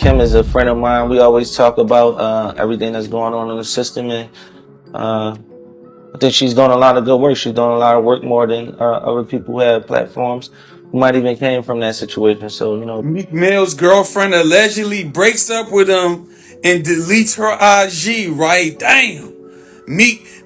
Kim is a friend of mine. We always talk about everything that's going on in the system, and I think she's doing a lot of good work. She's doing a lot of work more than other people who have platforms who might even came from that situation. So, Meek Mill's girlfriend allegedly breaks up with him and deletes her IG, right? Damn.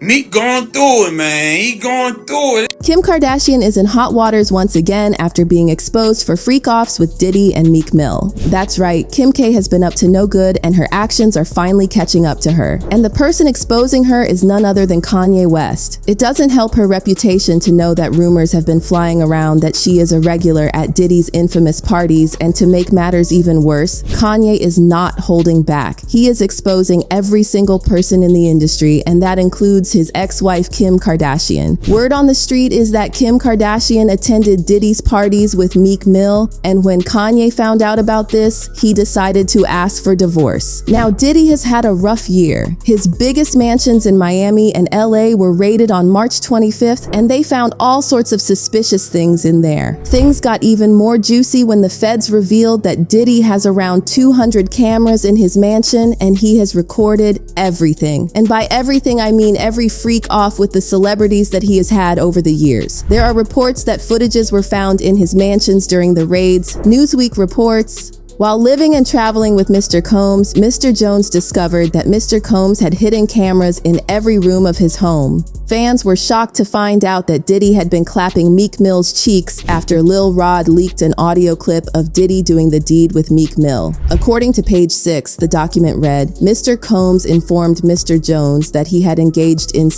Meek going through it, man. He going through it. Kim Kardashian is in hot waters once again after being exposed for freak-offs with Diddy and Meek Mill. That's right, Kim K has been up to no good and her actions are finally catching up to her. And the person exposing her is none other than Kanye West. It doesn't help her reputation to know that rumors have been flying around that she is a regular at Diddy's infamous parties, and to make matters even worse, Kanye is not holding back. He is exposing every single person in the industry, and that includes his ex-wife Kim Kardashian. Word on the street is that Kim Kardashian attended Diddy's parties with Meek Mill, and when Kanye found out about this, he decided to ask for divorce. Now, Diddy has had a rough year. His biggest mansions in Miami and LA were raided on March 25th, and they found all sorts of suspicious things in there. Things got even more juicy when the feds revealed that Diddy has around 200 cameras in his mansion, and he has recorded everything. And by everything, I mean every freak off with the celebrities that he has had over the years. There are reports that footages were found in his mansions during the raids. Newsweek reports, while living and traveling with Mr. Combs, Mr. Jones discovered that Mr. Combs had hidden cameras in every room of his home. Fans were shocked to find out that Diddy had been clapping Meek Mill's cheeks after Lil Rod leaked an audio clip of Diddy doing the deed with Meek Mill. According to page 6, the document read, Mr. Combs informed Mr. Jones that he had engaged in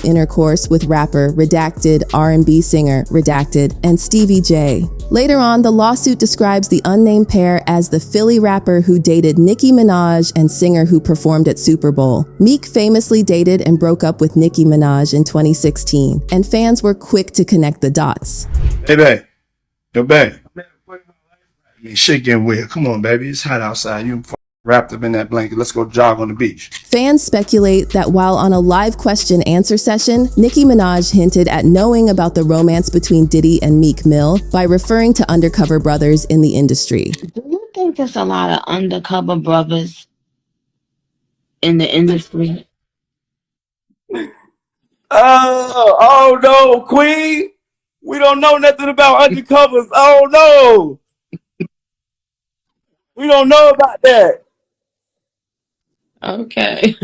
intercourse with rapper, redacted, R&B singer, redacted, and Stevie J. Later on, the lawsuit describes the unnamed pair as the Philly rapper who dated Nicki Minaj and singer who performed at Super Bowl. Meek famously dated and broke up with Nicki Minaj in 2016, and fans were quick to connect the dots. Hey, babe. Yo, babe. Shit getting weird. Come on, baby. It's hot outside. You wrapped up in that blanket. Let's go jog on the beach. Fans speculate that while on a live question-answer session, Nicki Minaj hinted at knowing about the romance between Diddy and Meek Mill by referring to undercover brothers in the industry. Do you think there's a lot of undercover brothers in the industry? Oh no, Queen. We don't know nothing about undercovers. Oh no. We don't know about that. Okay.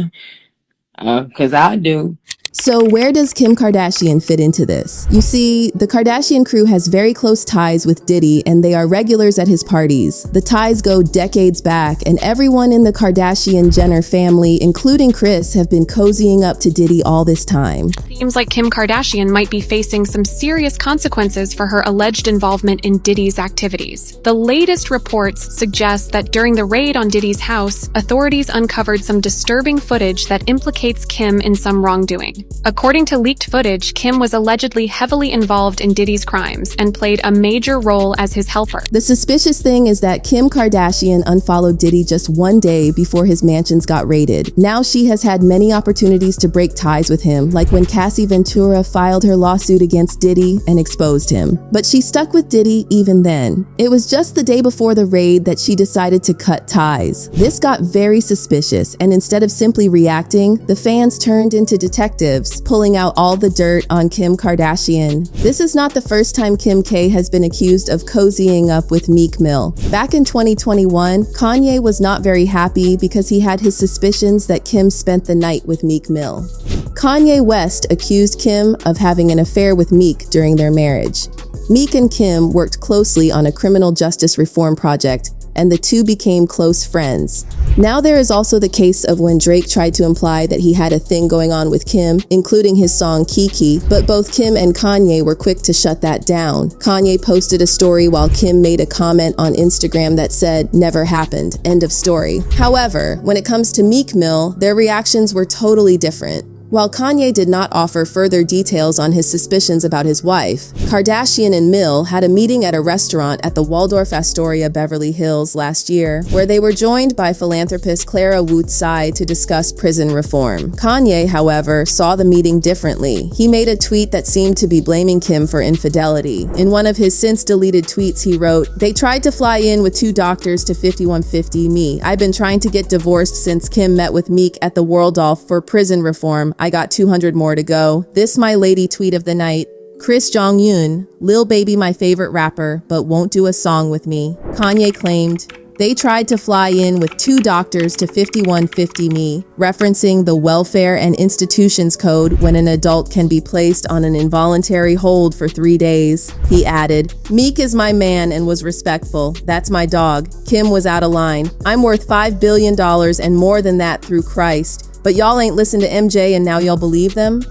Because I do. So where does Kim Kardashian fit into this? You see, the Kardashian crew has very close ties with Diddy, and they are regulars at his parties. The ties go decades back, and everyone in the Kardashian-Jenner family, including Kris, have been cozying up to Diddy all this time. Seems like Kim Kardashian might be facing some serious consequences for her alleged involvement in Diddy's activities. The latest reports suggest that during the raid on Diddy's house, authorities uncovered some disturbing footage that implicates Kim in some wrongdoing. According to leaked footage, Kim was allegedly heavily involved in Diddy's crimes and played a major role as his helper. The suspicious thing is that Kim Kardashian unfollowed Diddy just one day before his mansions got raided. Now she has had many opportunities to break ties with him, like when Cassie Ventura filed her lawsuit against Diddy and exposed him. But she stuck with Diddy even then. It was just the day before the raid that she decided to cut ties. This got very suspicious, and instead of simply reacting, the fans turned into detectives, pulling out all the dirt on Kim Kardashian. This is not the first time Kim K has been accused of cozying up with Meek Mill. Back in 2021, Kanye was not very happy because he had his suspicions that Kim spent the night with Meek Mill. Kanye West accused Kim of having an affair with Meek during their marriage. Meek and Kim worked closely on a criminal justice reform project, and the two became close friends. Now there is also the case of when Drake tried to imply that he had a thing going on with Kim, including his song Kiki, but both Kim and Kanye were quick to shut that down. Kanye posted a story while Kim made a comment on Instagram that said, "Never happened, end of story." However, when it comes to Meek Mill, their reactions were totally different. While Kanye did not offer further details on his suspicions about his wife, Kardashian and Mill had a meeting at a restaurant at the Waldorf Astoria, Beverly Hills last year, where they were joined by philanthropist Clara Woodside to discuss prison reform. Kanye, however, saw the meeting differently. He made a tweet that seemed to be blaming Kim for infidelity. In one of his since-deleted tweets, he wrote, "They tried to fly in with 2 doctors to 5150 me. I've been trying to get divorced since Kim met with Meek at the Waldorf for prison reform. I got 200 more to go. This my lady tweet of the night. Chris Jong-un, Lil Baby my favorite rapper, but won't do a song with me." Kanye claimed, "They tried to fly in with 2 doctors to 5150 me," referencing the Welfare and Institutions Code when an adult can be placed on an involuntary hold for 3 days. He added, "Meek is my man and was respectful. That's my dog. Kim was out of line. I'm worth $5 billion and more than that through Christ. But y'all ain't listened to MJ and now y'all believe them?"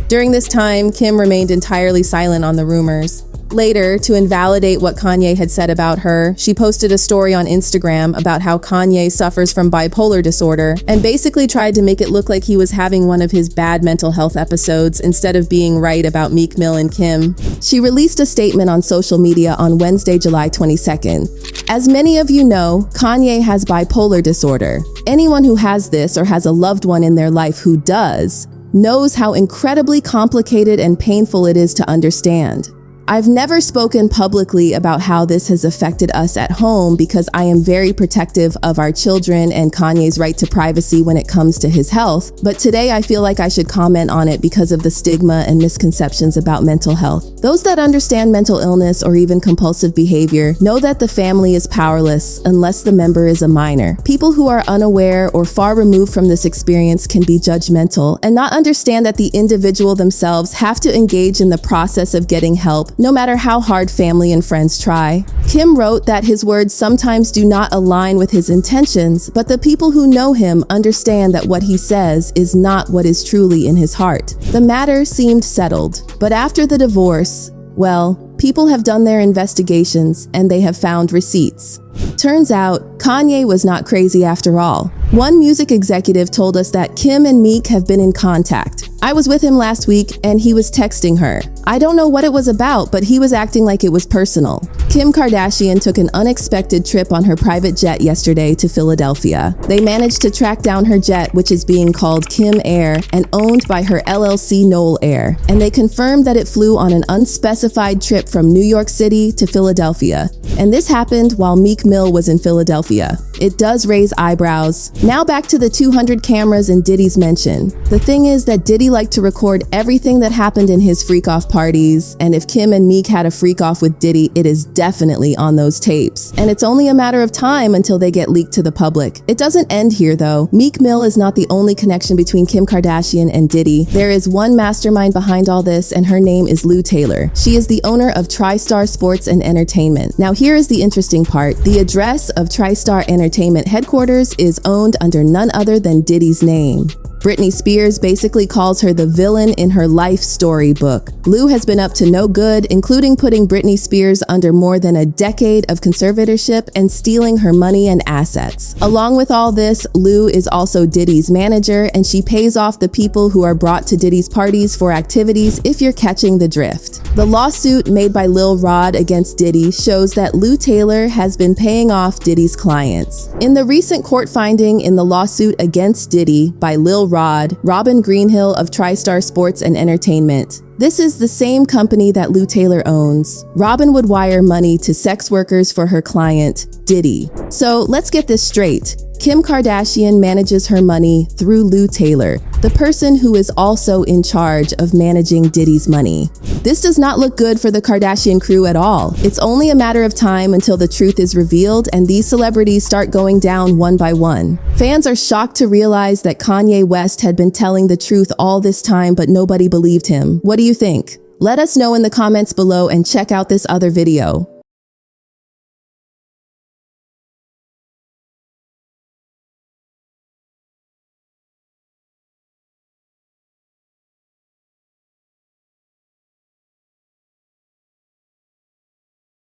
During this time, Kim remained entirely silent on the rumors. Later, to invalidate what Kanye had said about her, she posted a story on Instagram about how Kanye suffers from bipolar disorder and basically tried to make it look like he was having one of his bad mental health episodes instead of being right about Meek Mill and Kim. She released a statement on social media on Wednesday, July 22nd. "As many of you know, Kanye has bipolar disorder. Anyone who has this or has a loved one in their life who does knows how incredibly complicated and painful it is to understand. I've never spoken publicly about how this has affected us at home because I am very protective of our children and Kanye's right to privacy when it comes to his health, but today I feel like I should comment on it because of the stigma and misconceptions about mental health. Those that understand mental illness or even compulsive behavior know that the family is powerless unless the member is a minor. People who are unaware or far removed from this experience can be judgmental and not understand that the individual themselves have to engage in the process of getting help, no matter how hard family and friends try." Kim wrote that his words sometimes do not align with his intentions, but the people who know him understand that what he says is not what is truly in his heart. The matter seemed settled, but after the divorce, well, people have done their investigations and they have found receipts. Turns out, Kanye was not crazy after all. One music executive told us that Kim and Meek have been in contact. "I was with him last week and he was texting her. I don't know what it was about, but he was acting like it was personal." Kim Kardashian took an unexpected trip on her private jet yesterday to Philadelphia. They managed to track down her jet, which is being called Kim Air and owned by her LLC Knoll Air, and they confirmed that it flew on an unspecified trip from New York City to Philadelphia. And this happened while Meek Mill was in Philadelphia. It does raise eyebrows. Now back to the 200 cameras in Diddy's mention. The thing is that Diddy liked to record everything that happened in his freak-off parties, and if Kim and Meek had a freak-off with Diddy, it is definitely on those tapes. And it's only a matter of time until they get leaked to the public. It doesn't end here though. Meek Mill is not the only connection between Kim Kardashian and Diddy. There is one mastermind behind all this, and her name is Lou Taylor. She is the owner of TriStar Sports and Entertainment. Now here is the interesting part. The address of TriStar Entertainment headquarters is owned under none other than Diddy's name. Britney Spears basically calls her the villain in her life story book. Lou has been up to no good, including putting Britney Spears under more than a decade of conservatorship and stealing her money and assets. Along with all this, Lou is also Diddy's manager, and she pays off the people who are brought to Diddy's parties for activities, if you're catching the drift. The lawsuit made by Lil Rod against Diddy shows that Lou Taylor has been paying off Diddy's clients. In the recent court finding in the lawsuit against Diddy by Lil Rod, Robin Greenhill of TriStar Sports and Entertainment. This is the same company that Lou Taylor owns. Robin would wire money to sex workers for her client, Diddy. So let's get this straight. Kim Kardashian manages her money through Lou Taylor, the person who is also in charge of managing Diddy's money. This does not look good for the Kardashian crew at all. It's only a matter of time until the truth is revealed and these celebrities start going down one by one. Fans are shocked to realize that Kanye West had been telling the truth all this time, but nobody believed him. What do you think? Let us know in the comments below and check out this other video.